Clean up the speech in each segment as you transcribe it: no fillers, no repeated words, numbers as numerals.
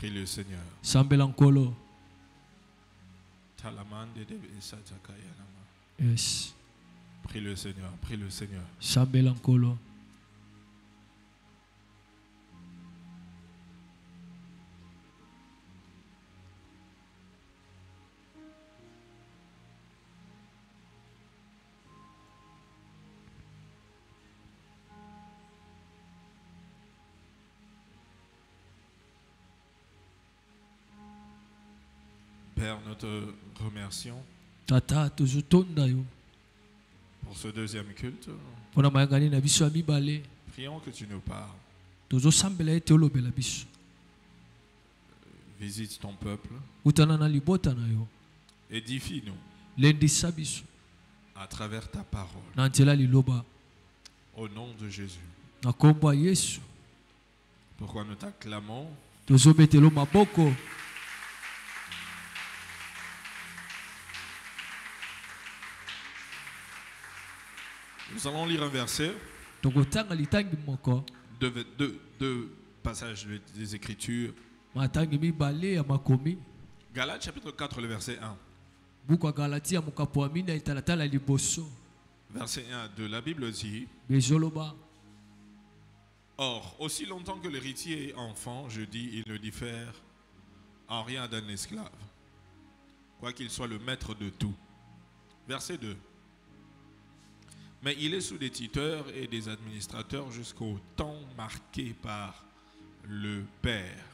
Prie le Seigneur. Sambelankolo. Yes. Prie le Seigneur. Prie le Seigneur. Sambelankolo. Père, nous te remercions Tata tozotonda yo. pour ce deuxième culte. Pona mayangani na biso amibale. Prions que tu nous parles. Tozosambela ete olobela biso. Visite ton peuple. Utana na libota na yo. Édifie-nous Lendisa biso. à travers ta parole. Na nzela liloba. Au nom de Jésus. Na kombo ya Yesu. Pourquoi nous t'acclamons? Tozobetelo maboko. Nous allons lire un verset, Tokotanga litangi moko. deux passages des Écritures. Matangi mibale ya makomi. Galates chapitre 4, le verset 1. Buku ya Galatia mokapo amina italatala liboso. Verset 1 de la Bible dit: Bezoloba. Or, aussi longtemps que l'héritier est enfant, je dis, il ne diffère en rien d'un esclave, quoiqu'il soit le maître de tout. Verset 2. Mais il est sous des tuteurs et des administrateurs jusqu'au temps marqué par le Père.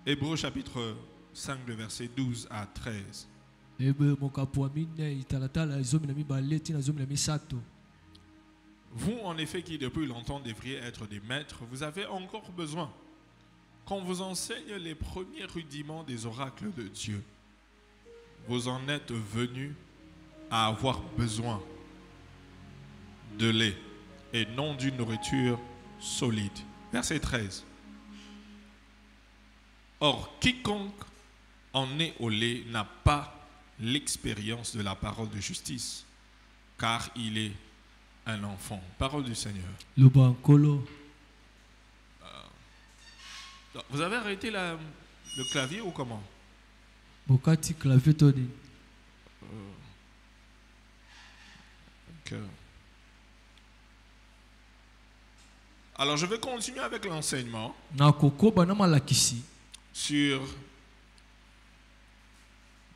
Hébreux chapitre 5, le verset 12 à 13. Vous, en effet, qui depuis longtemps devriez être des maîtres, vous avez encore besoin qu'on vous enseigne les premiers rudiments des oracles de Dieu. Vous en êtes venus à avoir besoin de lait et non d'une nourriture solide. Verset 13. Or, quiconque en est au lait n'a pas l'expérience de la parole de justice, car il est un enfant. Parole du Seigneur. Vous avez arrêté le clavier ou comment? Bokati clavier toni. Alors je vais continuer avec l'enseignement sur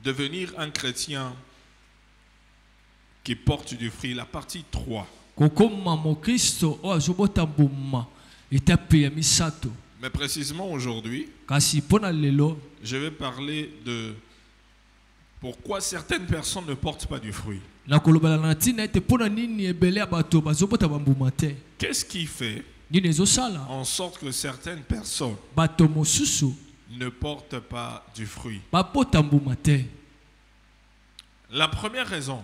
devenir un chrétien qui porte du fruit, la partie 3. Mais précisément aujourd'hui, je vais parler de pourquoi certaines personnes ne portent pas du fruit. Qu'est-ce qui fait en sorte que certaines personnes ne portent pas du fruit? La première raison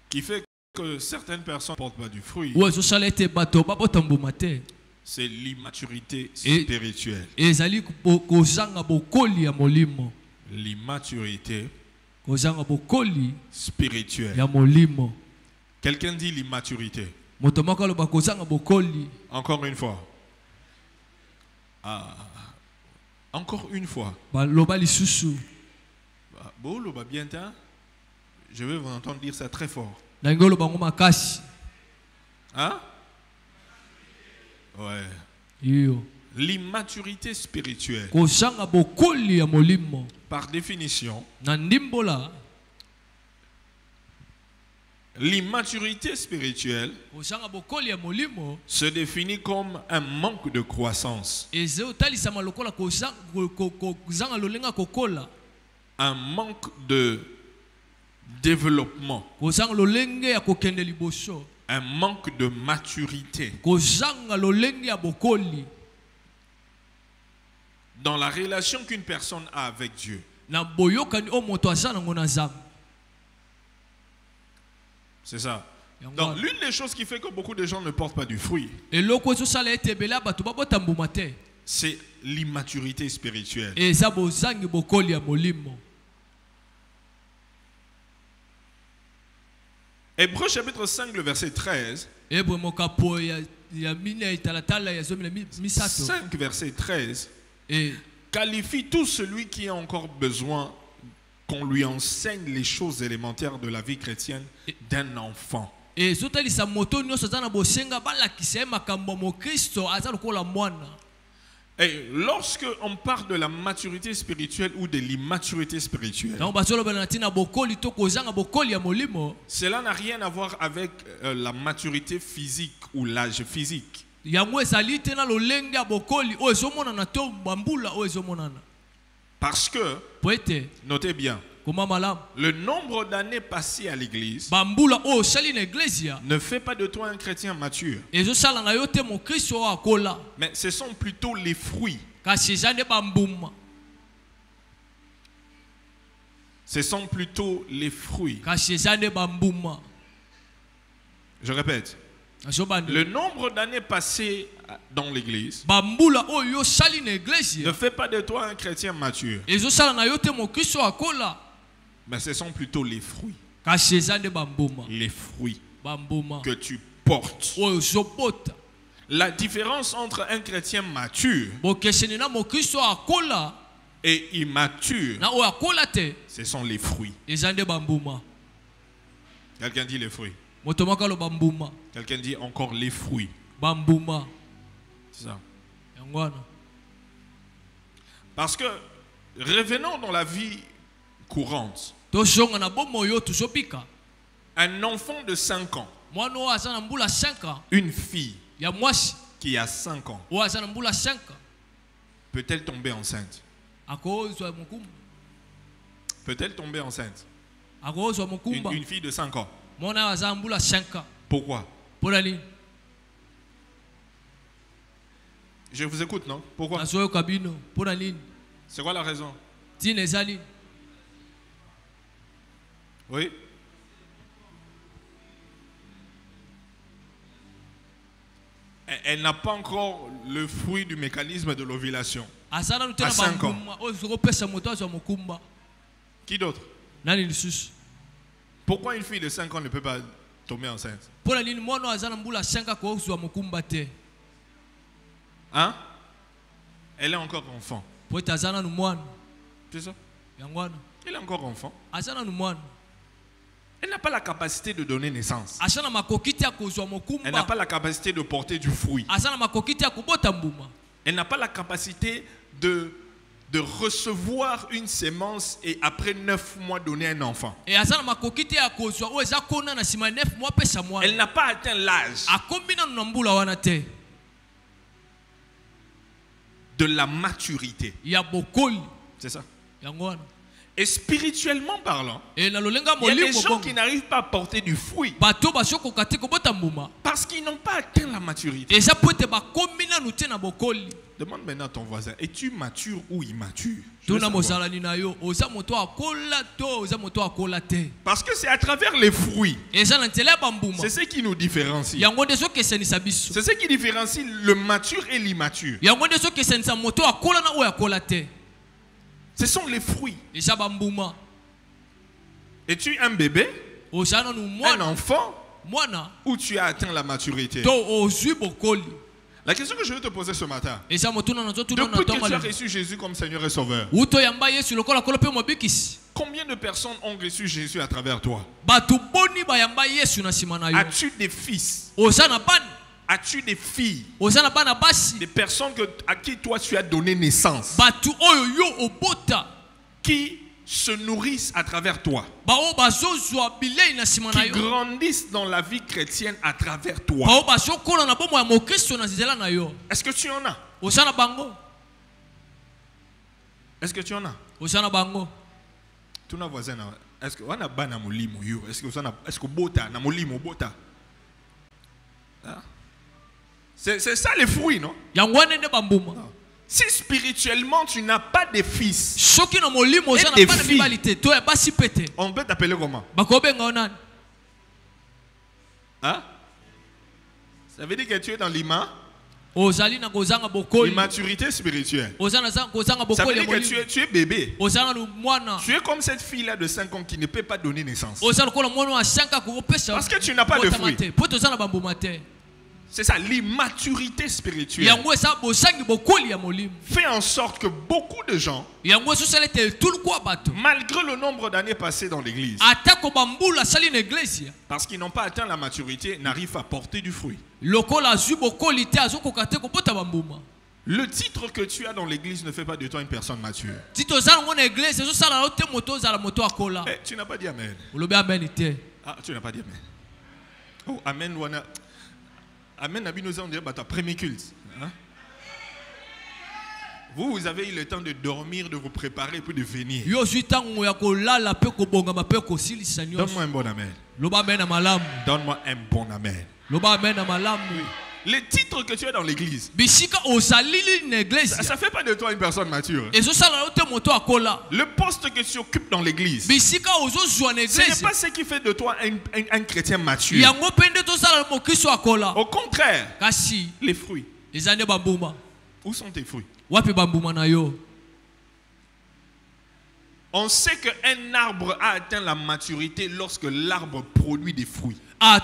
qui fait que certaines personnes ne portent pas du fruit, c'est l'immaturité spirituelle. L'immaturité spirituelle. Quelqu'un dit l'immaturité. Encore une fois. Encore une fois. Je vais vous entendre dire ça très fort. Hein? Ouais. L'immaturité spirituelle, par définition, l'immaturité spirituelle se définit comme un manque de croissance, un manque de développement, un manque de maturité dans la relation qu'une personne a avec Dieu. C'est ça. Donc l'une des choses qui fait que beaucoup de gens ne portent pas du fruit, c'est l'immaturité spirituelle. Hébreux chapitre 5, le verset 13. 5 verset 13 qualifie tout celui qui a encore besoin qu'on lui enseigne les choses élémentaires de la vie chrétienne d'un enfant. Et lorsque on parle de la maturité spirituelle ou de l'immaturité spirituelle, cela n'a rien à voir avec la maturité physique ou l'âge physique. Parce que, notez bien, le nombre d'années passées à l'église ne fait pas de toi un chrétien mature. Mais ce sont plutôt les fruits. Ce sont plutôt les fruits. Je répète. Le nombre d'années passées dans l'église ne fait pas de toi un chrétien mature. Mais ce sont plutôt les fruits. Les fruits que tu portes. La différence entre un chrétien mature et immature, ce sont les fruits. Quelqu'un dit les fruits. Quelqu'un dit encore les fruits. C'est ça. Parce que revenons dans la vie courante. Un enfant de 5 ans, une fille qui a 5 ans, peut-elle tomber enceinte? Peut-elle tomber enceinte? Une fille de 5 ans. Pourquoi? Je vous écoute, non? Pourquoi? C'est quoi la raison? Oui? Elle n'a pas encore le fruit du mécanisme de l'ovulation. À 5 ans. Qui d'autre? Pourquoi une fille de 5 ans ne peut pas tomber enceinte? Hein? Elle est encore enfant. C'est ça? Elle est encore enfant. Elle n'a pas la capacité de donner naissance. Elle n'a pas la capacité de porter du fruit. Elle n'a pas la capacité de recevoir une sémence et après 9 mois donner un enfant. Elle n'a pas atteint l'âge de la maturité. C'est ça. Et spirituellement parlant, il y a des gens qui n'arrivent pas à porter du fruit parce qu'ils n'ont pas atteint la maturité. Demande maintenant à ton voisin, es-tu mature ou immature? Parce que c'est à travers les fruits. C'est ce qui nous différencie. C'est ce qui différencie le mature et l'immature. Ce sont les fruits. Es-tu un bébé, un enfant, ou tu as atteint la maturité? La question que je veux te poser ce matin, depuis que tu as reçu Jésus comme Seigneur et Sauveur, combien de personnes ont reçu Jésus à travers toi? As-tu des fils? As-tu des filles? Des personnes à qui toi tu as donné naissance, qui se nourrissent à travers toi, qui grandissent dans la vie chrétienne à travers toi. Est-ce que tu en as? Est-ce que tu en as? Tous nos voisins, est-ce que on a ban na molimo yo? Est-ce que bota na molimo bota? C'est ça les fruits, non? Si spirituellement tu n'as pas de fils et des filles, on peut t'appeler comment? Hein? Ça veut dire que tu es dans l'ima? ozali na kozanga bokoli Immaturité spirituelle. ozana za kozanga Ça veut bokoli dire que tu es bébé. ozana no mwana Tu es comme cette fille-là de 5 ans qui ne peut pas donner naissance. ozana kola mwana wa 5 ans ko pesa Parce que tu n'as pas de fruits. poto zana bambuma te. C'est ça, l'immaturité spirituelle. Yango esa bosangi bokoli ya molimo. Fait en sorte que beaucoup de gens, Yango so salete tout quoi bato. malgré le nombre d'années passées dans l'église, Atako bambula sali na iglesia. parce qu'ils n'ont pas atteint la maturité, n'arrivent à porter du fruit. Lokola zu bokoli te azoko kate ko bota bambuma. Le titre que tu as dans l'église ne fait pas de toi une personne mature. Tito zana ngona iglesia so sala na te moto zala moto akola. Eh, tu n'as pas dit amen. Olobe amen te. Ah, tu n'as pas dit amen. Oh, amen, wana. Amen, Nabi nous a dit, bah, premier culte. Hein? Vous avez eu le temps de dormir, de vous préparer, puis de venir. Donne-moi un bon amen. Donne-moi un bon amen. Les titres que tu as dans l'église, ça ne fait pas de toi une personne mature. Le poste que tu occupes dans l'église, ce n'est pas ce qui fait de toi un chrétien mature. Au contraire, les fruits. Où sont tes fruits? On sait qu'un arbre a atteint la maturité lorsque l'arbre produit des fruits. Un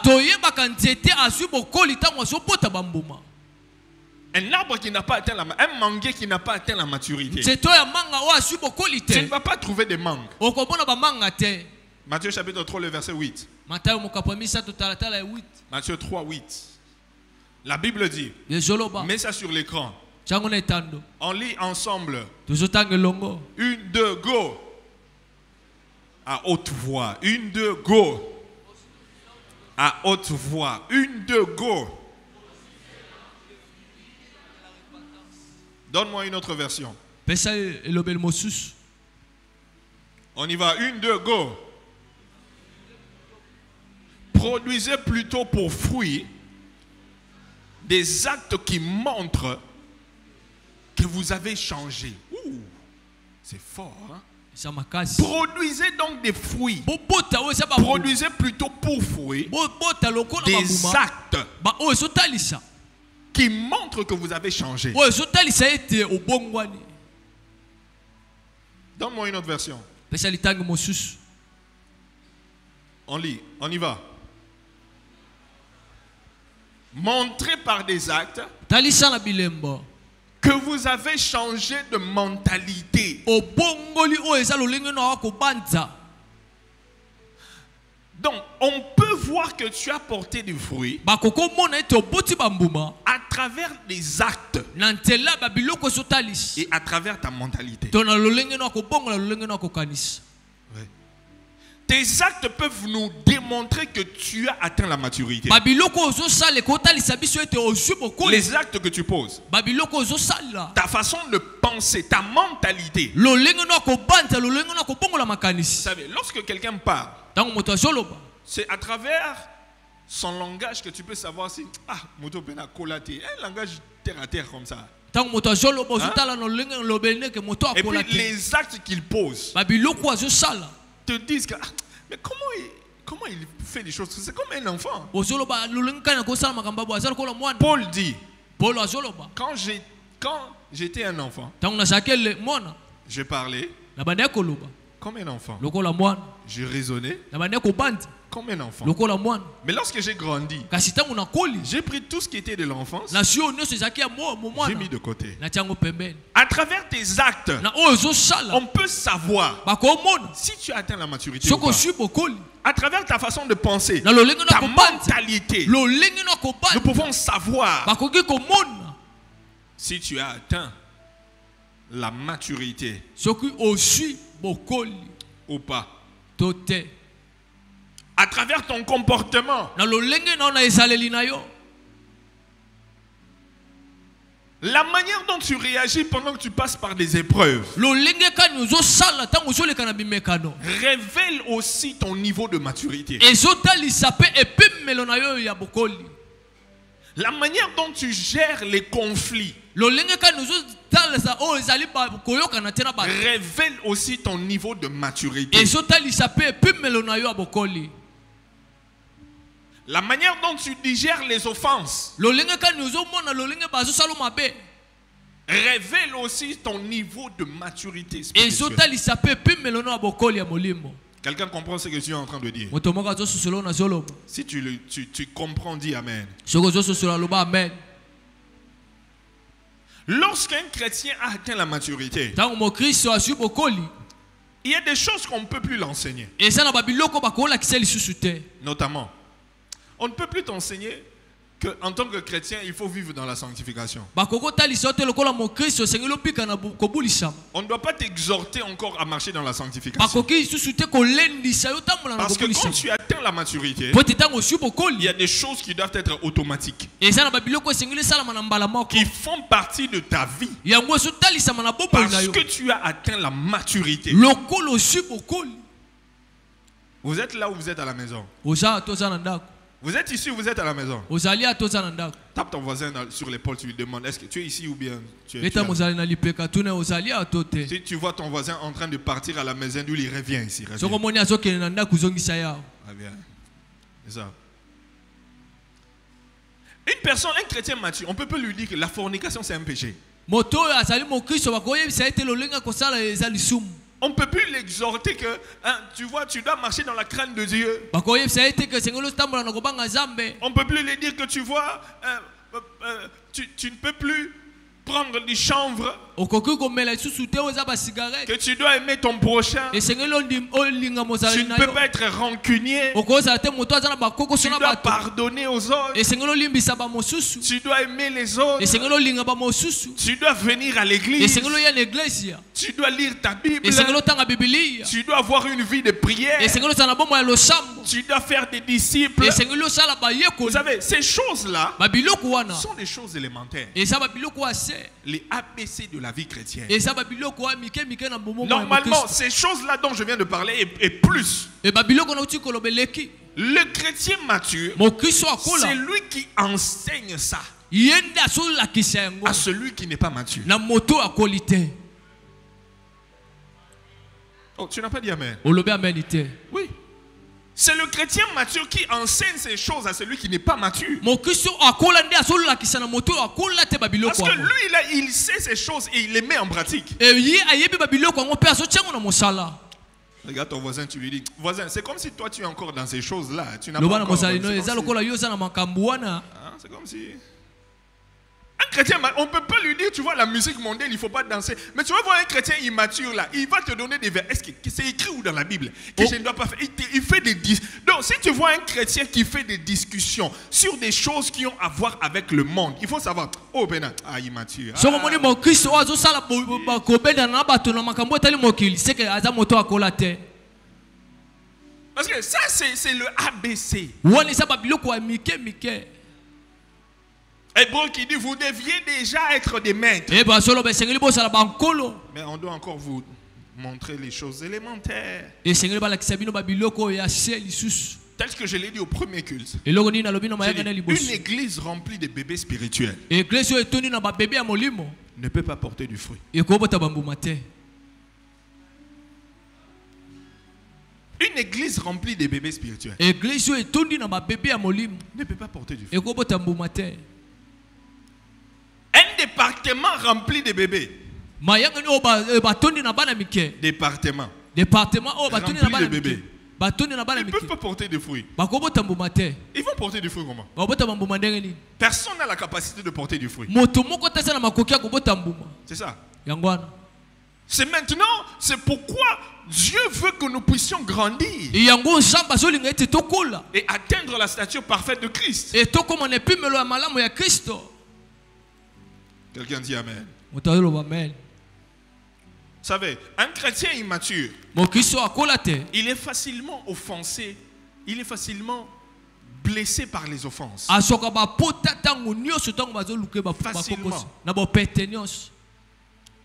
arbre qui n'a pas atteint un manguier qui n'a pas atteint la maturité, tu ne vas pas trouver de mangue. Matthieu chapitre 3, le verset 8. Matthieu 3, 8. La Bible dit, mets ça sur l'écran. On lit ensemble. 1, 2, go. À haute voix. 1, 2, go. À haute voix. 1, 2, go. Donne-moi une autre version. On y va. 1, 2, go. Produisez plutôt pour fruit des actes qui montrent que vous avez changé. Ouh, c'est fort, hein? Produisez donc des fruits. Produisez plutôt pour fruit des actes qui montrent que vous avez changé. Donne-moi une autre version. On lit, on y va. Montrez par des actes que vous avez changé de mentalité. Donc, on peut voir que tu as porté du fruit à travers des actes et à travers ta mentalité. Ouais. Tes actes peuvent nous démontrer que tu as atteint la maturité. Les actes que tu poses, ta façon de penser, ta mentalité. Vous savez, lorsque quelqu'un parle, c'est à travers son langage que tu peux savoir si moto pena colate, un langage terre à terre comme ça. Hein? Et puis les actes qu'il pose te disent que mais comment il fait des choses? C'est comme un enfant. Paul dit, quand j'étais un enfant, je parlais comme un enfant. Je raisonnais comme un enfant. Mais lorsque j'ai grandi, j'ai pris tout ce qui était de l'enfance, j'ai mis de côté. À travers tes actes, on peut savoir si tu as atteint la maturité ou pas. À travers ta façon de penser, ta mentalité, nous pouvons savoir si tu as atteint la maturité ou pas. À travers ton comportement, la manière dont tu réagis pendant que tu passes par des épreuves révèle aussi ton niveau de maturité. La manière dont tu gères les conflits révèle aussi ton niveau de maturité. La manière dont tu digères les offenses révèle aussi ton niveau de maturité spirituelle. Quelqu'un comprend ce que tu es en train de dire? Si tu comprends, dis Amen. Lorsqu'un chrétien a atteint la maturité, il y a des choses qu'on ne peut plus l'enseigner. Notamment, on ne peut plus t'enseigner qu'en tant que chrétien, il faut vivre dans la sanctification. On ne doit pas t'exhorter encore à marcher dans la sanctification. Parce que quand tu atteins la maturité, il y a des choses qui doivent être automatiques, qui font partie de ta vie. Parce que tu as atteint la maturité. Vous êtes là ou vous êtes à la maison? Vous êtes ici ou vous êtes à la maison? Tape ton voisin sur l'épaule, tu lui demandes, est-ce que tu es ici ou bien tu es là? Si tu vois ton voisin en train de partir à la maison, lui, il revient ici. Reviens. C'est ça. Une personne, un chrétien mature, on ne peut pas lui dire que la fornication c'est un péché. On ne peut plus l'exhorter que, hein, tu vois, tu dois marcher dans la crainte de Dieu. On ne peut plus lui dire que, tu vois, tu ne peux plus prendre du chanvre. Que tu dois aimer ton prochain. Tu ne peux pas être rancunier. Tu dois pardonner aux autres. Tu dois aimer les autres. Tu dois venir à l'église. Tu dois lire ta Bible. Tu dois avoir une vie de prière. Tu dois faire des disciples. Vous savez, ces choses-là sont des choses élémentaires. Les ABC de la vie chrétienne. Normalement, ces choses-là dont je viens de parler et plus. Le chrétien mature, c'est lui qui enseigne ça à celui qui n'est pas mature. Oh, tu n'as pas dit Amen? Oui. C'est le chrétien mature qui enseigne ces choses à celui qui n'est pas mature. Parce que lui, là, il sait ces choses et il les met en pratique. Regarde ton voisin, tu lui dis, voisin, c'est comme si toi tu es encore dans ces choses-là. Tu n'as pas encore. C'est comme si... Un chrétien, on ne peut pas lui dire, tu vois, la musique mondaine, il ne faut pas danser. Mais tu vas voir un chrétien immature là, il va te donner des vers. Est-ce que c'est écrit où dans la Bible que je ne dois pas faire? Il fait des Donc, si tu vois un chrétien qui fait des discussions sur des choses qui ont à voir avec le monde, il faut savoir, oh ben, immature. Parce que ça, c'est le ABC. Hébreu qui dit, vous deviez déjà être des maîtres. Mais on doit encore vous montrer les choses élémentaires. Tel que je l'ai dit au premier culte. Une église remplie de bébés spirituels ne peut pas porter du fruit. Une église remplie de bébés spirituels ne peut pas porter du fruit. Un département rempli de bébés. Département rempli de bébés. Ils ne peuvent pas porter de fruits. Ils vont porter du fruit comment? Personne n'a la capacité de porter du fruit. C'est ça. C'est maintenant, c'est pourquoi Dieu veut que nous puissions grandir et atteindre la stature parfaite de Christ. Quelqu'un dit Amen. Vous savez, un chrétien immature, il est facilement offensé, il est facilement blessé par les offenses. Facilement.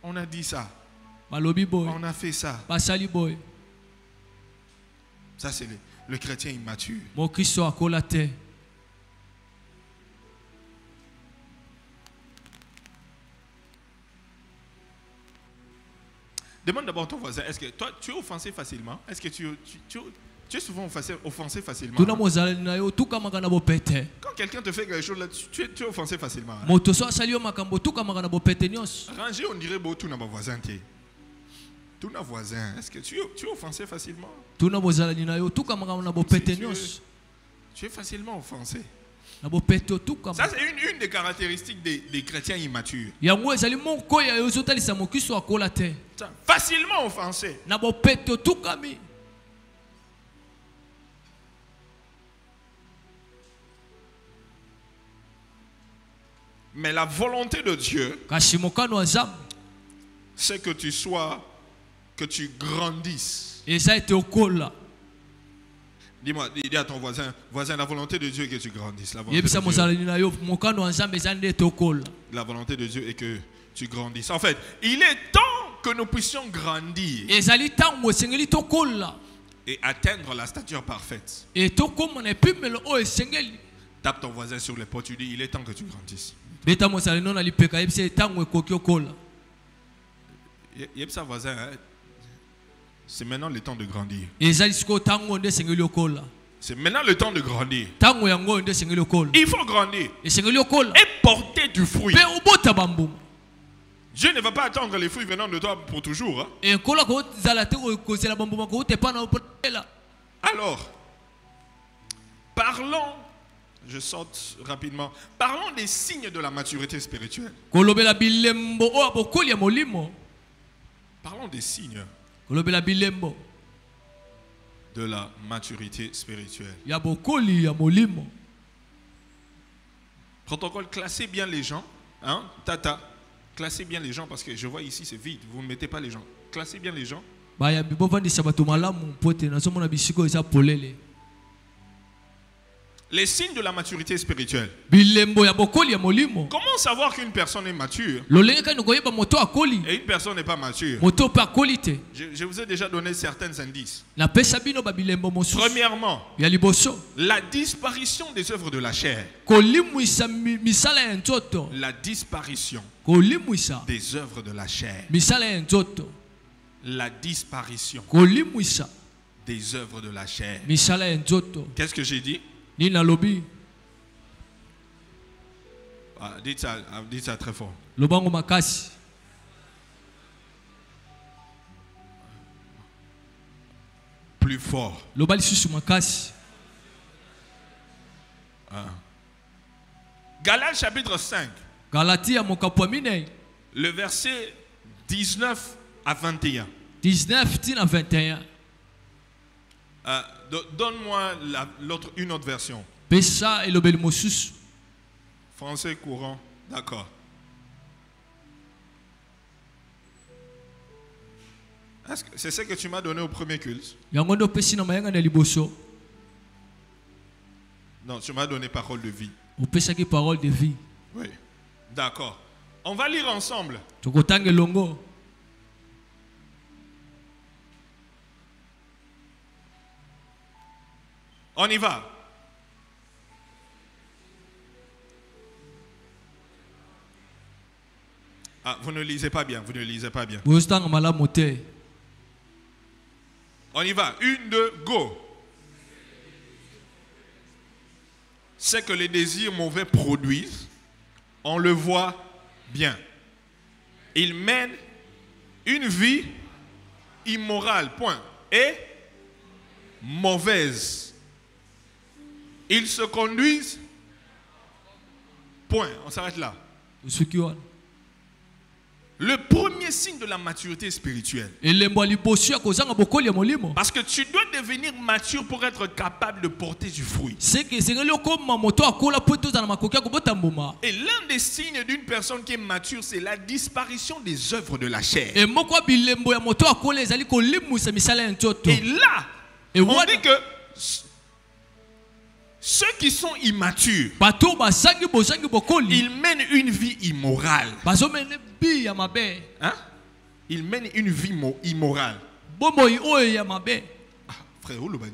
On a dit ça. On a fait ça. Ça, c'est le chrétien immature. Demande d'abord ton voisin, est-ce que toi tu es offensé facilement? Est-ce que tu Tu es souvent offensé facilement. tuna mozalani na yo tukamaka na bopete Quand quelqu'un te fait quelque chose là, tu es offensé facilement. moto so asali yo makambo tukamaka na bopete nyonso. Ranger, on dirait tout n'a pas voisin. Tout n'a voisin. Est-ce que tu es offensé facilement? tuna mozalani na yo tukamaka na bopete nyonso. Tu es facilement offensé. Na bopete tukama. Ça, c'est une des caractéristiques des chrétiens immatures. yango ezali moko ya yo ozotalisa mokiso akola te. Facilement offensé. Na bopete tukami. Mais la volonté de Dieu, kashimokano azam c'est que tu grandisses. eza ete okola. Dis-moi, dis à ton voisin, la volonté de Dieu est que tu grandisses. La volonté yebisa de Dieu, mozalani na yo mokano wa nzambe eza nde ete okola. la volonté de Dieu est que tu grandisses. En fait, il est temps que nous puissions grandir ezali ntango esengeli tokola et atteindre la stature parfaite. e tokóma na epimelo oyo esengeli. Tape ton voisin sur l'épaule, tu dis, il est temps que tu grandisses. beta mozalani no na lipeka yebisa ntango ekoki okola. Yebisa voisin, hein, c'est maintenant le temps de grandir. ezali sikoyo ntango nde esengeli okola. C'est maintenant le temps de grandir. ntango yango oyo nde esengeli okola. Il faut grandir esengeli okola et porter du fruit. mpe obota bambuma. Dieu ne va pas attendre les fruits venant de toi pour toujours. Hein? ekola kozala te kozela bambuma kouta epa na opela. Alors, parlons, je saute rapidement, parlons des signes de la maturité spirituelle. kolobela bilembo oyo bokoli ya molimo. Parlons des signes kolobela bilembo de la maturité spirituelle. ya bokoli ya molimo. Protocole, classez bien les gens. Hein? Tata, classez bien les gens parce que je vois ici c'est vide. Vous ne mettez pas les gens. Classez bien les gens. bayambi bovandisa bato malamu po ete nazomona bisiko eza polele. Les signes de la maturité spirituelle. bilembo ya bokoli ya molimo. Comment savoir qu'une personne est mature lolenge kani koyeba moto akoli et une personne n'est pas mature? moto mpe akoli te. Je vous ai déjà donné certains indices. napesa bino babilembo mosusu Premièrement, ya liboso la disparition des œuvres de la chair. kolimwisa misala ya nzoto. La disparition kolimwisa des œuvres de la chair. misala ya nzoto. La disparition kolimwisa des œuvres de la chair. misala ya nzoto. Qu'est-ce que j'ai dit? nini nalobi Dites ça très fort. lobango makasi. Plus fort. loba lisusu makasi. Galates chapitre 5, galati ya mokapo ya minei le verset 19 à 21. 19 tina 21. Donne-moi une autre version. pesa elobeli mosusu. Français courant, d'accord. C'est ce que tu m'as donné au premier culte? yango nde opesi na mayanga na liboso. Non, tu m'as donné parole de vie. opesaki parole de vie. Oui, d'accord. On va lire ensemble. tokotanga elongo. On y va. Ah, vous ne lisez pas bien, vous ne lisez pas bien. bozotanga malamu te. On y va. 1, 2, go. C'est que les désirs mauvais produisent, on le voit bien. Ils mènent une vie immorale, point. Et mauvaise. Ils se conduisent, point. On s'arrête là. osuki wana Le premier signe de la maturité spirituelle. elembo ya liboso ya kozanga bokoli ya molimo. Parce que tu dois devenir mature pour être capable de porter du fruit. seke esengeli okoma moto akola po ete ozala na makoki ya kobota mbuma. Et l'un des signes d'une personne qui est mature, c'est la disparition des œuvres de la chair. e moko ya bilembo ya moto akola ezali kolimwisa misala ya nzoto. Et là, e on wana dit que ceux qui sont immatures, bato basangi bozangi bokoli ils mènent une vie immorale. bazomene bi ya mabe. Hein? Ils mènent une vie immorale. bomoi oyo ya mabe. Ah, frère Olobani.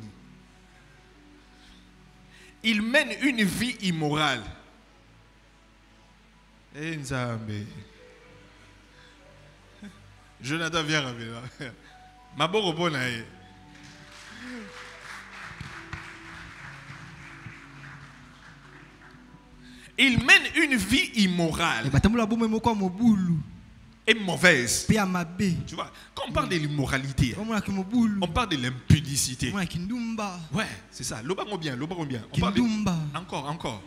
Ils mènent une vie immorale. Eh, Nzambe. Jonathan, viens avec là. Ma bonne. Ils mènent une vie immorale et mauvaise. Tu vois, quand on parle de l'immoralité, on parle de l'impudicité. Ouais, c'est ça. L'obango bien, l'obango bien. On parle de... Encore. Encore.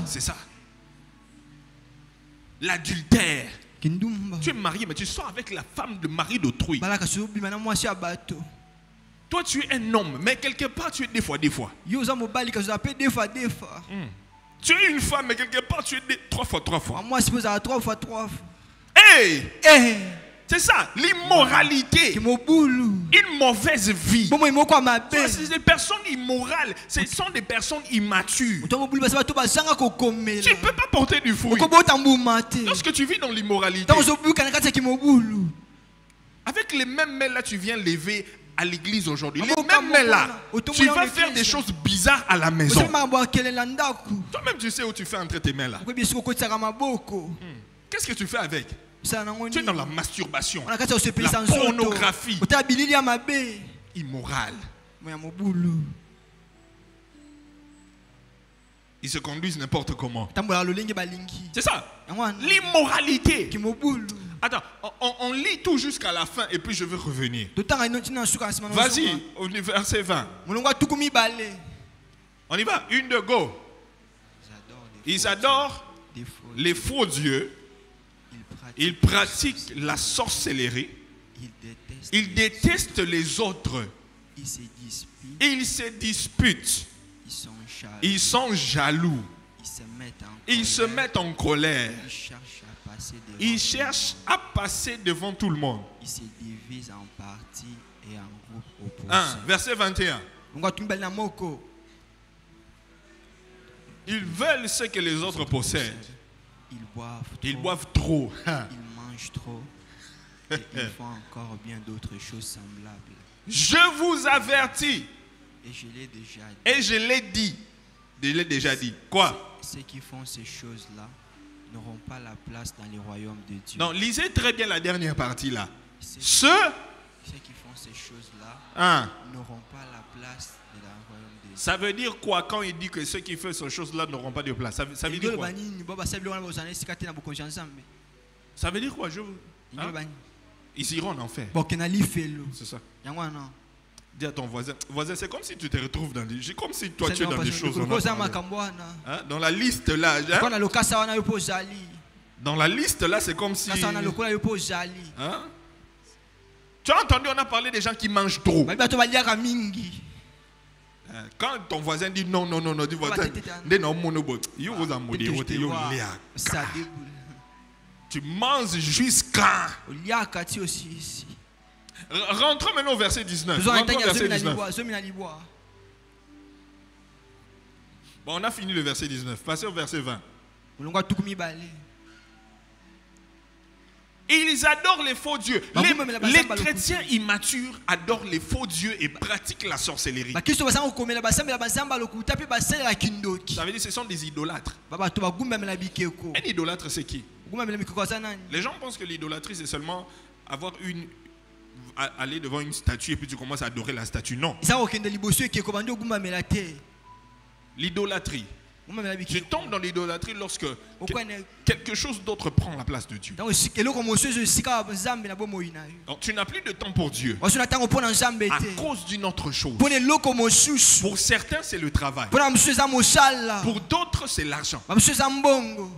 C'est ça. L'adultère. Tu es marié, mais tu sors avec la femme de mari d'autrui. Toi, tu es un homme, mais quelque part, tu es des fois. Tu es une femme, mais quelque part, tu es trois fois. Hey! C'est ça, l'immoralité. Une mauvaise vie. C'est des personnes immorales. Ce sont des personnes immatures. Tu ne peux pas porter du fruit. Lorsque tu vis dans l'immoralité, avec les mêmes mains là, tu viens lever à l'église aujourd'hui. Les mêmes mains là, tu vas faire des choses bizarres à la maison. Toi-même, tu sais où tu fais entrer tes mains là. Qu'est-ce que tu fais avec? Tu es dans la masturbation, la pornographie, immorale. Ils se conduisent n'importe comment. C'est ça, l'immoralité. Attends, on lit tout jusqu'à la fin et puis je vais revenir. Vas-y, au verset 20. On y va, 1, 2, go. Ils adorent les faux dieux. Ils pratiquent la sorcellerie. Ils détestent les autres. Ils se disputent. Ils sont jaloux. Ils se mettent en colère. Ils cherchent à passer devant tout le monde. Ils se divisent en partis et en groupes opposés. 1, verset 21. Ils veulent ce que les autres possèdent. Ils boivent trop. Ils mangent trop. Et ils font encore bien d'autres choses semblables. Je vous avertis. Et je l'ai déjà dit. Et je l'ai dit. Je l'ai déjà dit. Quoi? Ceux qui font ces choses-là n'auront pas la place dans le royaume de Dieu. Non, lisez très bien la dernière partie là. Ceux qui font ces choses-là n'auront pas la place dans le royaume de Dieu. Ça veut dire quoi quand il dit que ceux qui font ces choses-là n'auront pas de place? Ça veut dire quoi? Ça veut dire quoi? Ils iront en enfer. C'est ça. Dis à ton voisin, c'est comme si tu te retrouves dans des... comme si toi tu es dans des choses. Dans la liste là. Dans la liste là, c'est comme si... Tu as entendu, on a parlé des gens qui mangent trop. Quand ton voisin dit non, dis voisin, tu manges jusqu'à... Rentrons maintenant au verset 19. Bon, on a fini le verset 19. Passez au verset 20. Ils adorent les faux dieux. Les chrétiens immatures adorent les faux dieux et pratiquent la sorcellerie. Ça veut dire que ce sont des idolâtres. Un idolâtre, c'est qui? Les gens pensent que l'idolâtrie, c'est seulement aller devant une statue et puis tu commences à adorer la statue. Non. L'idolâtrie. Tu tombes dans l'idolâtrie lorsque quelque chose d'autre prend la place de Dieu. Donc, tu n'as plus de temps pour Dieu à cause d'une autre chose. Pour certains, c'est le travail. Pour d'autres, c'est l'argent.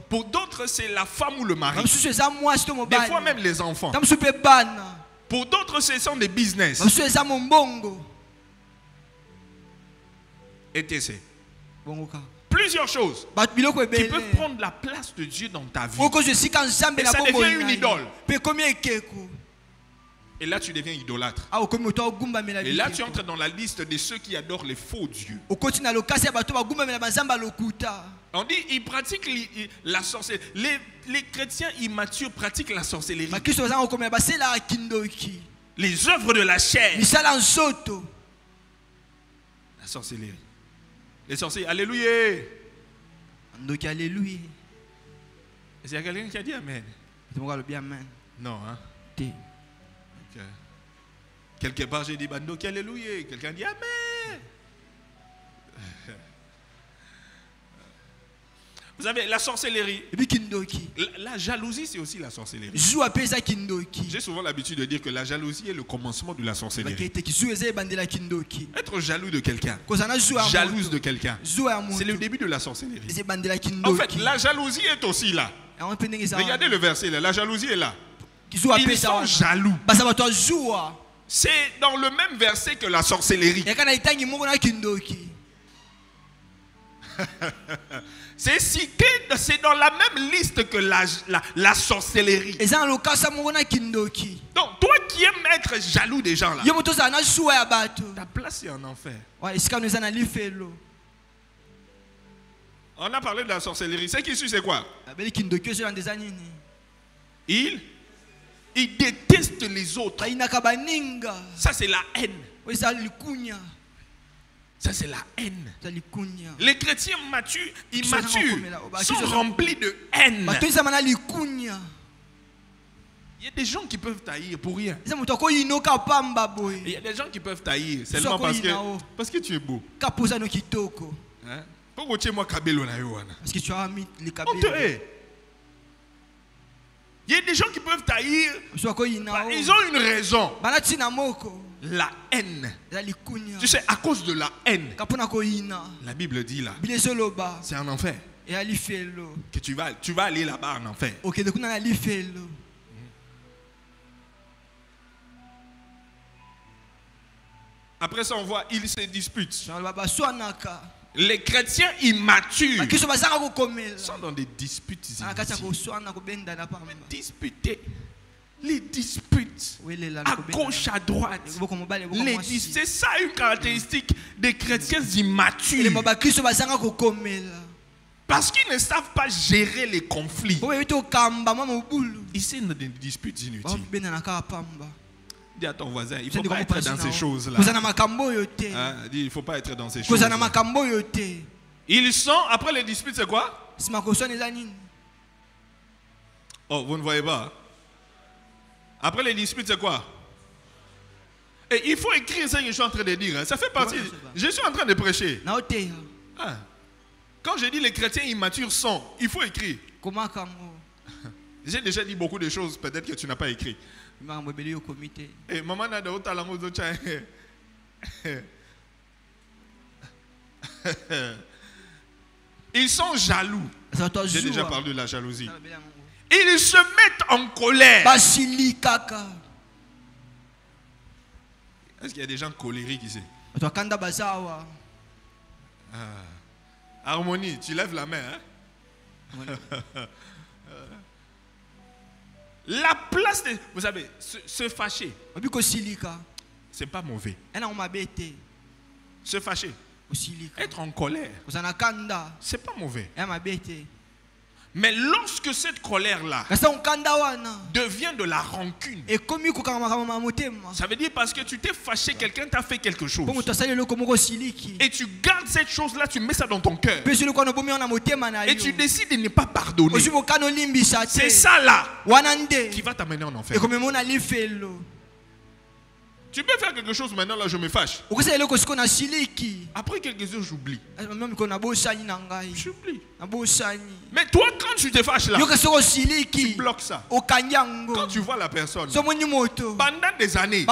Pour d'autres, c'est la femme ou le mari. Des fois même les enfants. Pour d'autres, ce sont des business. etc. Plusieurs choses qui peuvent prendre la place de Dieu dans ta vie. Et ça devient une idole. Et là, tu deviens idolâtre. Et là, tu entres dans la liste de ceux qui adorent les faux dieux. On dit, ils pratiquent la sorcellerie. Les chrétiens immatures pratiquent la sorcellerie. Les œuvres de la chair. La sorcellerie. Les sorciers, alléluia. Alléluia. Est-ce qu'il y a quelqu'un qui a dit amen? Non, hein? Okay. Quelque part, j'ai dit Bandoki, alléluia. Quelqu'un dit amen. Vous savez, la sorcellerie, la jalousie, c'est aussi la sorcellerie. J'ai souvent l'habitude de dire que la jalousie est le commencement de la sorcellerie. Être jaloux de quelqu'un, jalouse de quelqu'un, c'est le début de la sorcellerie. En fait, la jalousie est aussi là. Regardez le verset là, la jalousie est là. Ils sont jaloux. C'est dans le même verset que la sorcellerie. C'est cité, c'est dans la même liste que la sorcellerie. Donc toi qui aimes être jaloux des gens là, ta place est en enfer. On a parlé de la sorcellerie. C'est qui suit, c'est quoi? Il déteste les autres. Ça c'est la haine. Ça c'est la haine. Les chrétiens immatures sont remplis de haine. Il y a des gens qui peuvent taillir pour rien. Il y a des gens qui peuvent taillir seulement parce que tu es beau. Hein? Parce que tu as mis les cabellos. Il y a des gens qui peuvent taillir. Ils ont une raison. La haine. Tu sais, à cause de la haine, la Bible dit là, c'est un enfer. Que tu vas aller là-bas en enfer. Après ça, on voit, ils se disputent. Les chrétiens immatures sont dans des disputes inutiles. Disputer. Les disputes à gauche, à droite. C'est ça une caractéristique des chrétiens immatures. Parce qu'ils ne savent pas gérer les conflits. Ils sont dans des disputes inutiles. Dis à ton voisin, il ne faut pas être dans ces choses-là. Dis, il ne faut pas être dans ces choses-là. Ils sont, après les disputes, c'est quoi? Oh, vous ne voyez pas? Après les disputes, c'est quoi? Et il faut écrire ça que je suis en train de dire. Ça fait partie. Je suis en train de prêcher. Quand je dis les chrétiens immatures sont, il faut écrire. J'ai déjà dit beaucoup de choses, peut-être que tu n'as pas écrit. Et maman n'a de haute ils sont jaloux. J'ai déjà parlé de la jalousie. Ils se mettent en colère. Est-ce qu'il y a des gens colériques ici? Harmonie, tu lèves la main. Hein? La place de... Vous savez, se fâcher, c'est pas mauvais. Se fâcher, être en colère, c'est pas mauvais. Mais lorsque cette colère-là devient de la rancune, ça veut dire parce que tu t'es fâché, quelqu'un t'a fait quelque chose. Et tu gardes cette chose-là, tu mets ça dans ton cœur. Et tu décides de ne pas pardonner. C'est ça là qui va t'amener en enfer. Tu peux faire quelque chose maintenant, là je me fâche. Après quelques heures, j'oublie. J'oublie. Mais toi, quand tu te fâches là, tu bloques ça. Quand tu vois la personne, pendant des années,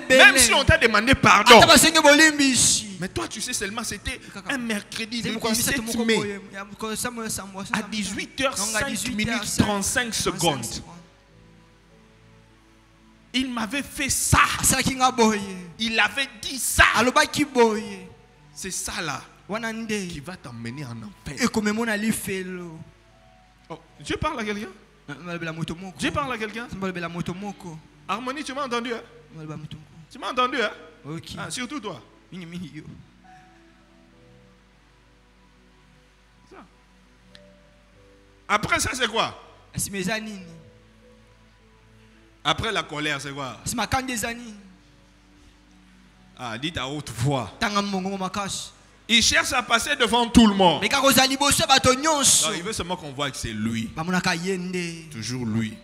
même si on t'a demandé pardon, mais toi tu sais seulement c'était un mercredi le 17 mai à 18h05 minutes 35 secondes. Il m'avait fait ça. Il avait dit ça. C'est ça là qui va t'emmener en enfer. Oh, Dieu parle à quelqu'un? Dieu parle à quelqu'un? Harmonie, tu m'as entendu? Hein? Tu m'as entendu? Hein? Okay. Ah, surtout toi. Ça. Après ça, c'est quoi? Après la colère, c'est quoi? Ah, dites à haute voix. Il cherche à passer devant tout le monde. Non, il veut seulement qu'on voit que c'est lui. Toujours lui.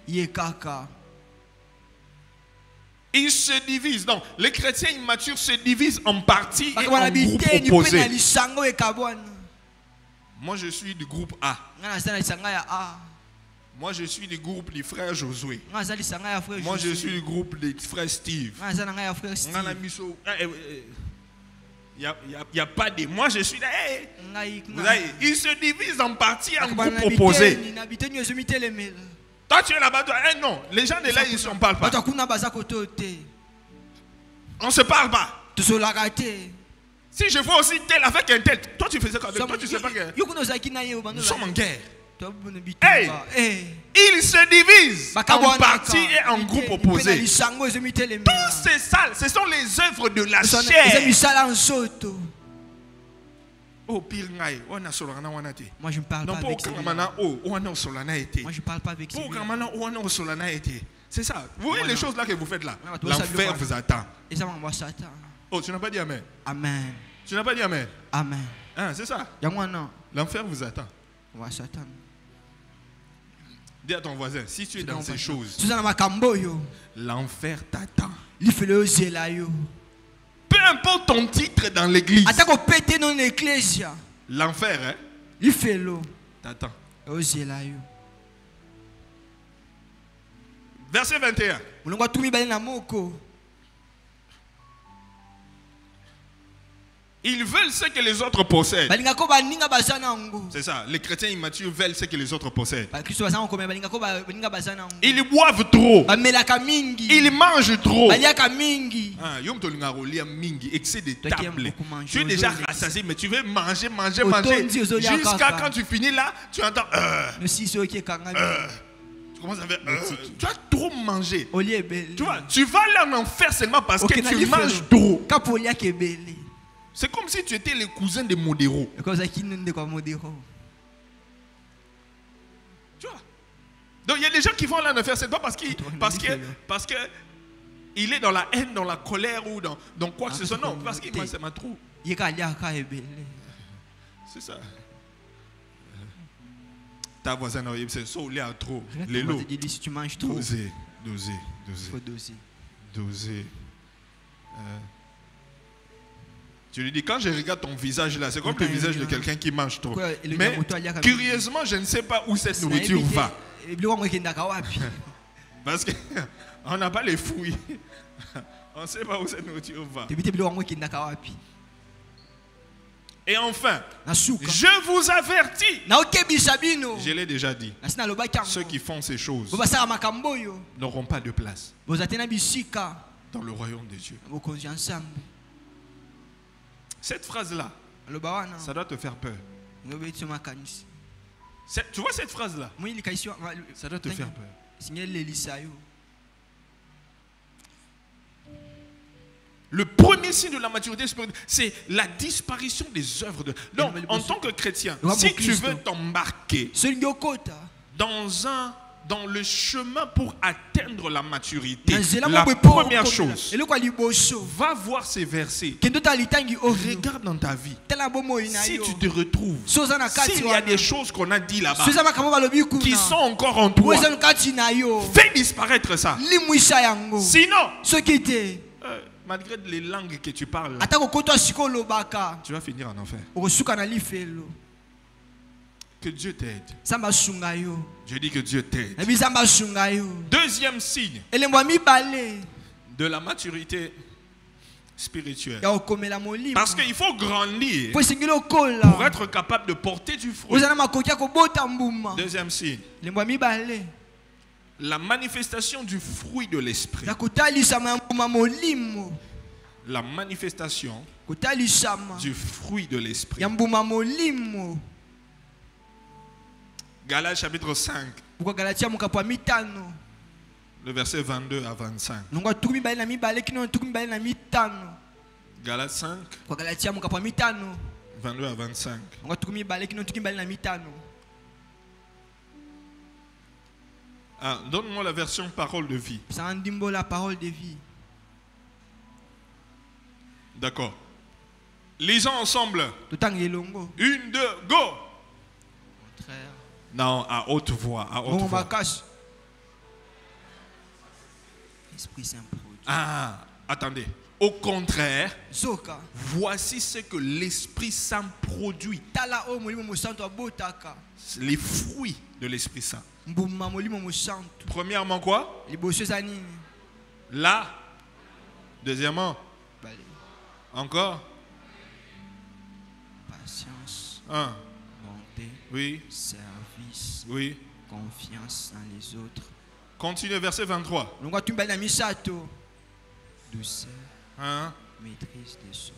Ils se divisent. Donc, les chrétiens immatures se divisent en partis et en groupes opposés. Moi, je suis du groupe A. Moi, je suis du groupe des frères Josué. Moi, je suis du groupe des frères Steve. Il n'y a pas de... Moi, je suis là. Ils se divisent en parties, en groupes opposés. Toi, tu es là-bas. Non, les gens de là, ils ne se parlent pas. On ne se parle pas. Si je vois aussi tel avec un tel, toi, tu faisais quoi avec toi, tu sais pas que... Nous sommes en guerre. Hey, ils se divisent en parties et en groupes opposés. Tous ces salles, ce sont les œuvres de la chair. Oh, pire, moi je ne parle pas avec lui. Moi je ne parle pas avec lui. C'est ça. Vous voyez les choses là que vous faites là. L'enfer vous attend. Oh, tu n'as pas dit amen. Amen. Tu n'as pas dit amen. Amen. Hein, c'est ça. L'enfer vous attend. Dis à ton voisin, si tu es dans ces choses, l'enfer t'attend. Peu importe ton titre dans l'église, l'enfer t'attend. Verset 21. Ils veulent ce que les autres possèdent. C'est ça. Les chrétiens immatures veulent ce que les autres possèdent. Ils boivent trop. Ils mangent trop. Excès de table. Tu es déjà rassasié, mais tu veux manger. Jusqu'à quand tu finis là, tu entends. Tu commences à faire. Tu as trop mangé. Tu vois, tu vas là en enfer seulement parce que tu manges trop. C'est comme si tu étais le cousin de Modéro. Tu vois? Donc il y a des gens qui vont là en enfer, c'est pas parce que il est dans la haine, dans la colère ou dans quoi que ce soit. Non, parce qu'il mange ma trou. C'est ça. Ta voisine, c'est ça, il est à trop. Les lots. Si tu manges trop. Doser. Tu lui dis, quand je regarde ton visage là, c'est comme le visage de quelqu'un qui mange trop. Mais curieusement, je ne sais pas où cette nourriture va. Parce qu'on n'a pas les fouilles. On ne sait pas où cette nourriture va. Et enfin, je vous avertis. Je l'ai déjà dit. Ceux qui font ces choses n'auront pas de place dans le royaume de Dieu. Cette phrase-là, ça doit te faire peur. Tu vois cette phrase-là, ça doit te faire peur. Le premier signe de la maturité spirituelle, c'est la disparition des œuvres de... Donc, en tant que chrétien, si tu veux t'embarquer dans le chemin pour atteindre la maturité, la première chose, va voir ces versets. Regarde dans ta vie. Si tu te retrouves, s'il y a des choses qu'on a dit là-bas qui sont encore en toi, fais disparaître ça. Sinon, malgré les langues que tu parles, tu vas finir en enfer. Que Dieu t'aide. Je dis que Dieu t'aide. Deuxième signe de la maturité spirituelle. Parce qu'il faut grandir pour être capable de porter du fruit. Deuxième signe. La manifestation du fruit de l'esprit. La manifestation du fruit de l'esprit. Galates chapitre 5. Le verset 22 à 25. Galates 5. 22 à 25. Donne-moi la version parole de vie. D'accord. Lisons ensemble. 1, 2, go. Non, à haute voix. Esprit Saint produit. Attendez. Au contraire, voici ce que l'Esprit Saint produit. Les fruits de l'Esprit Saint. Premièrement quoi? Là. Deuxièmement. Encore. Patience. Un. Bonté. Oui. Service. Oui. Confiance dans les autres. Continue, verset 23. Douceur. Hein? Maîtrise des sceaux.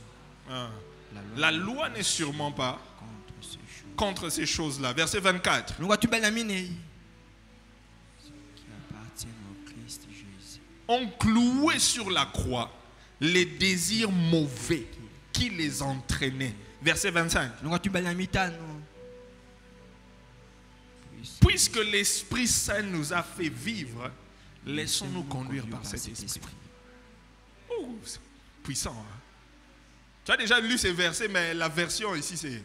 Hein? La loi n'est sûrement pas contre ces choses-là. Verset 24. Qui appartiennent au Christ Jésus. On clouait sur la croix les désirs mauvais qui les entraînaient. Verset 25. Puisque l'Esprit Saint nous a fait vivre, laissons-nous conduire par cet Esprit. Oh, c'est puissant. Hein? Tu as déjà lu ces versets, mais la version ici, c'est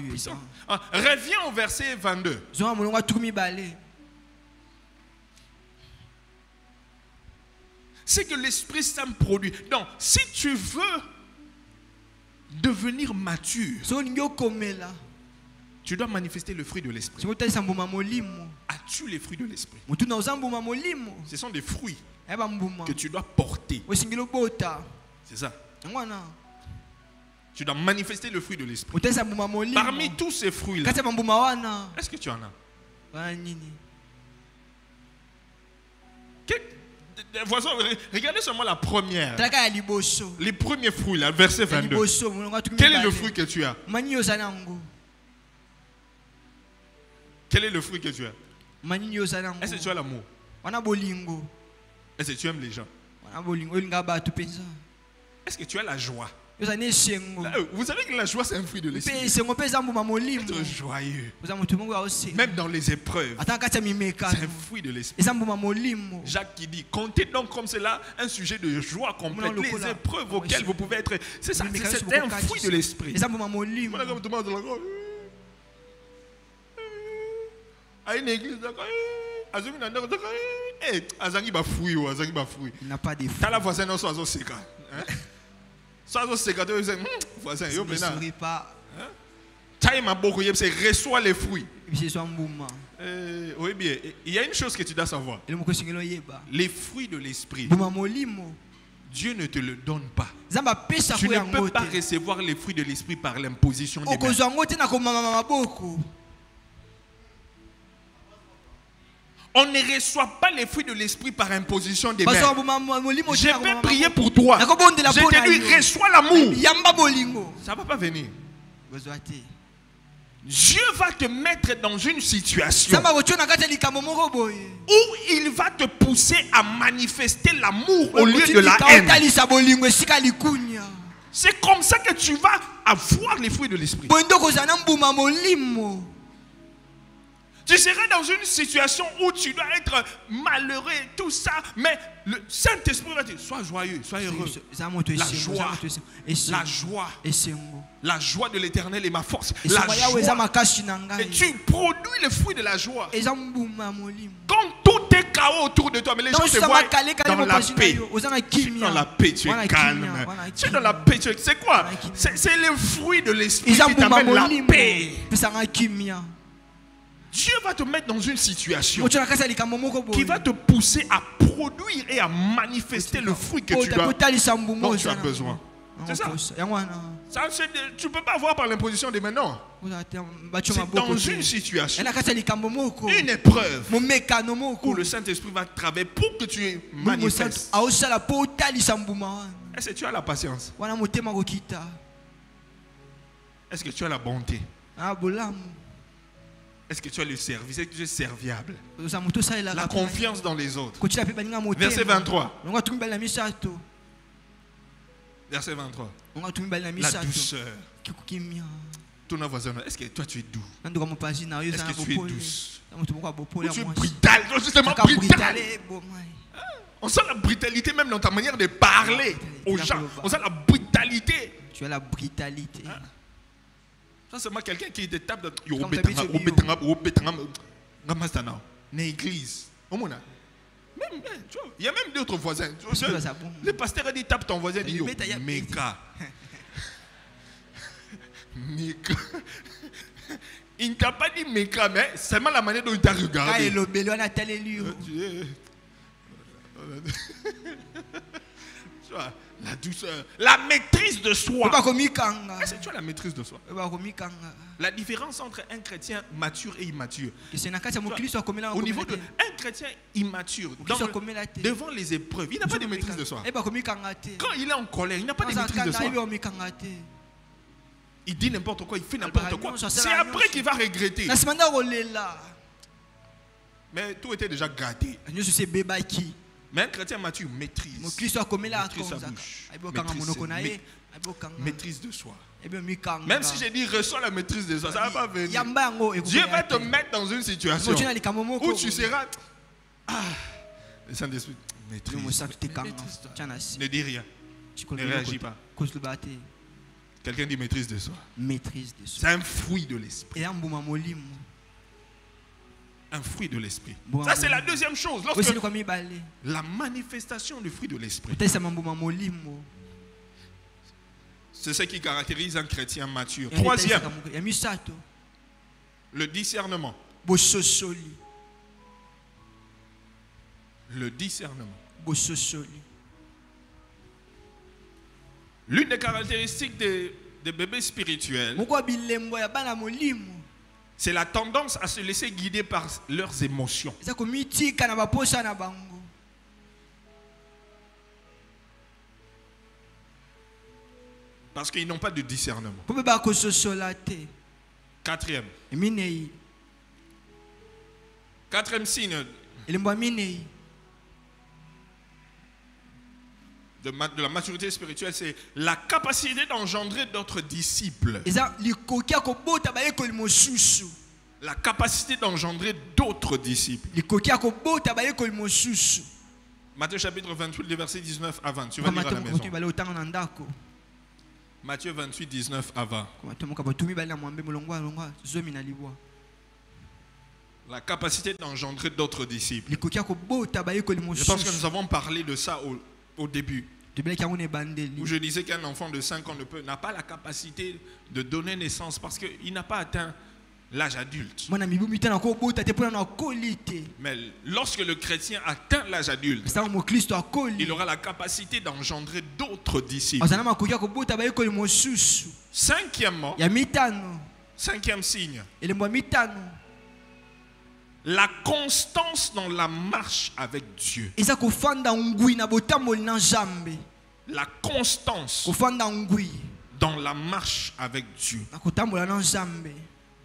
puissant. Ah, reviens au verset 22. C'est que l'Esprit Saint produit. Donc, si tu veux devenir mature, tu dois manifester le fruit de l'Esprit. As-tu les fruits de l'Esprit? Ce sont des fruits que tu dois porter. C'est ça. Tu dois manifester le fruit de l'Esprit. Parmi tous ces fruits-là, est-ce que tu en as? Regardez seulement la première. Les premiers fruits, là, verset 22. Quel est le fruit que tu as? Quel est le fruit que tu as? Est-ce que tu as l'amour? Est-ce que tu aimes les gens? Est-ce que tu as la joie? Vous savez que la joie c'est un fruit de l'esprit. Être joyeux. Même dans les épreuves. C'est un fruit de l'esprit. Jacques qui dit, comptez donc comme cela un sujet de joie complète. Les épreuves auxquelles vous pouvez être. C'est ça, c'est un fruit de l'esprit. À une église, il n'a pas de fruit. T'as la voisine dans son séca. Voisin, il ne sourit pas. Reçois les fruits. Oui, bien. Il y a une chose que tu dois savoir. Les fruits de l'esprit, Dieu ne te le donne pas. Tu ne peux pas recevoir les fruits de l'esprit par l'imposition des mains. On ne reçoit pas les fruits de l'esprit par imposition des mains. Je vais prier pour toi. Je te dis, reçois l'amour. Ça ne va pas venir. Dieu va te mettre dans une situation où il va te pousser à manifester l'amour au lieu de la haine. C'est comme ça que tu vas avoir les fruits de l'esprit. Tu seras dans une situation où tu dois être malheureux, tout ça, mais le Saint-Esprit va te dire, sois joyeux, sois heureux. La joie de l'Éternel est ma force. La joie. Et tu produis le fruit de la joie. Quand tout est chaos autour de toi, mais les gens te voient dans la paix. Tu es dans la paix, tu es calme. Tu es dans la paix, c'est quoi? C'est le fruit de l'esprit qui t'amène la paix. Dieu va te mettre dans une situation qui va te pousser à produire et à manifester le fruit que tu dont tu as besoin. C'est ça. Tu ne peux pas avoir par l'imposition des mains, non. C'est dans une situation, une épreuve, où le Saint-Esprit va travailler pour que tu manifestes. Est-ce que tu as la patience? Est-ce que tu as la bonté? Est-ce que tu as le service? Est-ce que tu es serviable? La confiance dans les autres. Verset 23. Verset 23. La douceur. Ton voisin, est-ce que toi tu es doux? Est-ce que tu es douce? Ou tu es brutal? Justement brutal. On sent la brutalité même dans ta manière de parler aux gens. On sent la brutalité. Tu as la brutalité. Ça, c'est moi quelqu'un qui te tape dans l'église. Même, tu vois, il y a même d'autres voisins. Le pasteur a dit tape ton voisin, il dit Meka. Meka. Il ne t'a pas dit Meka, mais c'est seulement la manière dont il t'a regardé. La douceur, la maîtrise de soi. C'est tu as la maîtrise de soi. La différence entre un chrétien mature et immature. Au niveau d'un chrétien immature, devant les épreuves, il n'a pas de maîtrise de soi. Quand il est en colère, il n'a pas de maîtrise de soi. Il dit n'importe quoi, il fait n'importe quoi. C'est après qu'il va regretter. Mais tout était déjà gâté. Mais un chrétien mature maîtrise sa bouche, maîtrise de soi. Même si j'ai dit reçois la maîtrise de soi, ça ne va pas venir. Dieu va te mettre dans une situation où tu seras. Le Saint-Esprit, maîtrise. Ne dis rien. Ne réagis pas. Quelqu'un dit maîtrise de soi. C'est un fruit de l'esprit. Un fruit de l'esprit. Ça, c'est la deuxième chose. La manifestation du fruit de l'esprit. C'est ce qui caractérise un chrétien mature. Troisième, le discernement. Le discernement. L'une des caractéristiques des bébés spirituels, c'est la tendance à se laisser guider par leurs émotions. Parce qu'ils n'ont pas de discernement. Quatrième signe de la maturité spirituelle, c'est la capacité d'engendrer d'autres disciples. La capacité d'engendrer d'autres disciples. Matthieu chapitre 28, les versets 19 à 20. Tu vas lire à la maison. Matthieu 28, 19 à 20. La capacité d'engendrer d'autres disciples. Je pense que nous avons parlé de ça au début. Où je disais qu'un enfant de 5 ans n'a pas la capacité de donner naissance parce qu'il n'a pas atteint l'âge adulte. Mais lorsque le chrétien atteint l'âge adulte, il aura la capacité d'engendrer d'autres disciples. Cinquièmement, cinquième signe, la constance dans la marche avec Dieu. La constance dans la marche avec Dieu.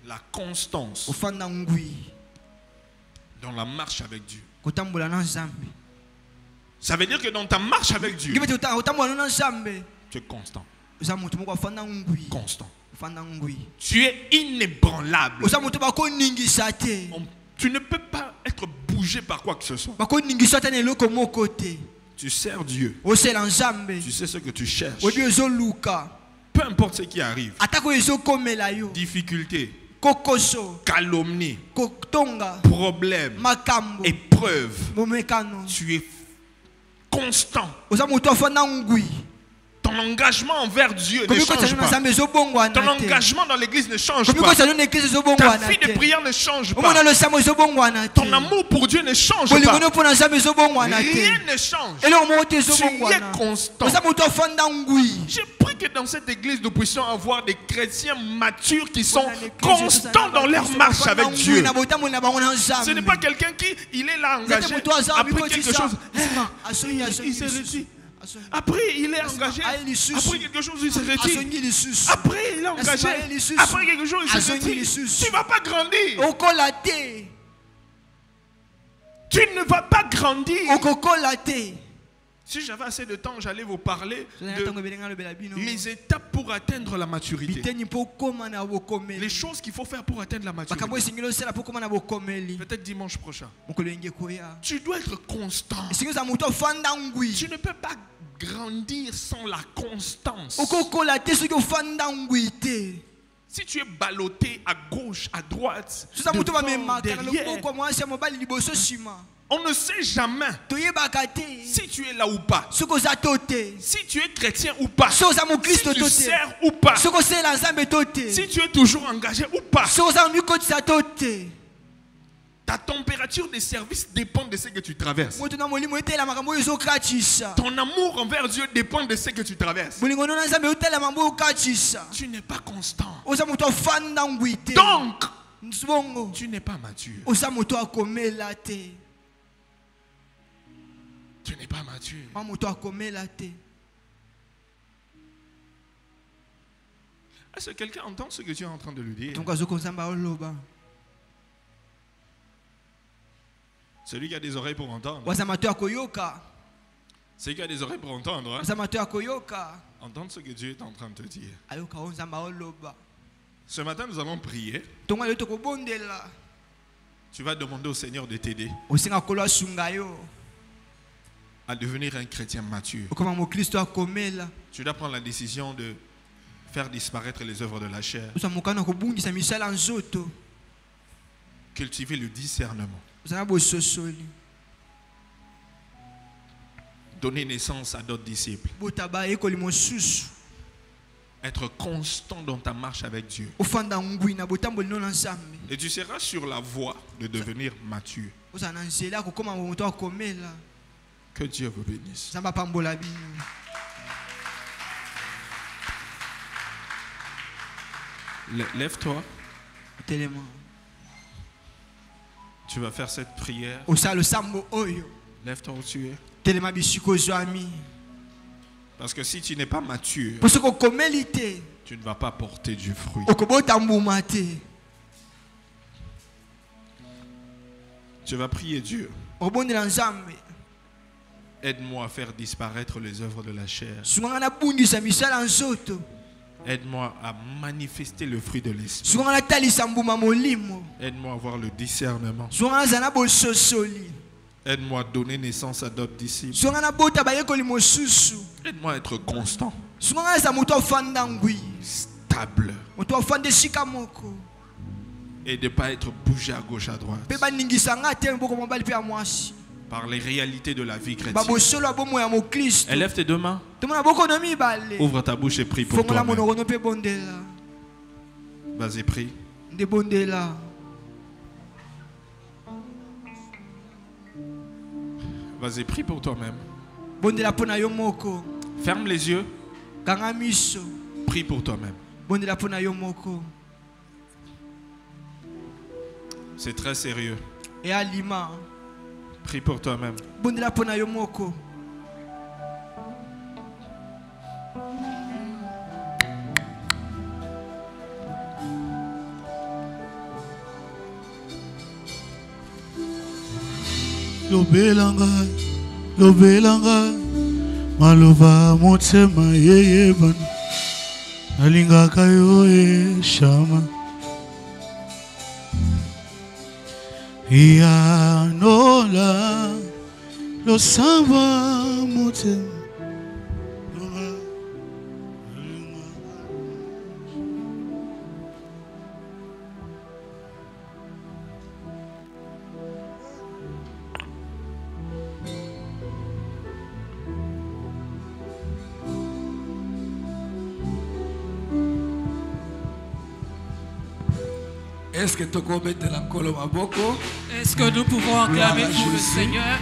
La constance dans la marche avec Dieu. Ça veut dire que dans ta marche avec Dieu, tu es constant. Constant. Tu es inébranlable. Tu ne peux pas être bougé par quoi que ce soit. Tu sers Dieu. Tu sais ce que tu cherches. Peu importe ce qui arrive. Difficulté, calomnie, problème, épreuve. Tu es constant. Ton engagement envers Dieu ne change pas. Ton engagement dans l'église ne change pas. Ta vie de prière ne change pas. Ton amour pour Dieu ne change pas. Rien ne change. Tu es constant. Je prie que dans cette église nous puissions avoir des chrétiens matures qui sont constants dans leur marche avec Dieu. Ce n'est pas quelqu'un qui il est là engagé après quelque chose. Il se retire. Après, il est engagé. Après quelque chose, il se retire. Après, il est engagé. Après quelque chose, il se retire. Tu ne vas pas grandir. Tu ne vas pas grandir. Si j'avais assez de temps, j'allais vous parler de les étapes pour atteindre la maturité. Les choses qu'il faut faire pour atteindre la maturité. Peut-être dimanche prochain. Tu dois être constant. Tu ne peux pas grandir sans la constance. Si tu es ballotté à gauche, à droite, devant, derrière, On ne sait jamais si tu es là ou pas, si tu es chrétien ou pas, si tu sers ou pas, si tu es toujours engagé ou pas. Ta température de service dépend de ce que tu traverses. Ton amour envers Dieu dépend de ce que tu traverses. Tu n'es pas constant. Donc, tu n'es pas mature. Tu n'es pas mature. Est-ce que quelqu'un entend ce que tu es en train de lui dire? Celui qui a des oreilles pour entendre. Celui qui a des oreilles pour entendre. Entendre ce que Dieu est en train de te dire. Ce matin, nous allons prier. Tu vas demander au Seigneur de t'aider à devenir un chrétien mature. Tu dois prendre la décision de faire disparaître les œuvres de la chair. Cultiver le discernement. Donner naissance à d'autres disciples. Être constant dans ta marche avec Dieu. Et tu seras sur la voie de devenir mature. Que Dieu vous bénisse. Lève-toi. Tu vas faire cette prière. Lève-toi où tu es. Parce que si tu n'es pas mature, tu ne vas pas porter du fruit. Tu vas prier Dieu. Aide-moi à faire disparaître les œuvres de la chair. Aide-moi à manifester le fruit de l'esprit. Aide-moi à avoir le discernement. Aide-moi à donner naissance à d'autres disciples. Aide-moi à être constant. Stable. Et de ne pas être bougé à gauche à droite. Par les réalités de la vie chrétienne. Élève tes deux mains. Ouvre ta bouche et prie pour toi-même. Vas-y, prie. Vas-y, prie pour toi-même. Ferme les yeux. Prie pour toi-même. C'est très sérieux. Prie pour toi-même. Lobelanga Malova motema yeyeban Alingaka yo shama Ya nola Lo samba motema Est-ce que nous pouvons acclamer pour le Seigneur?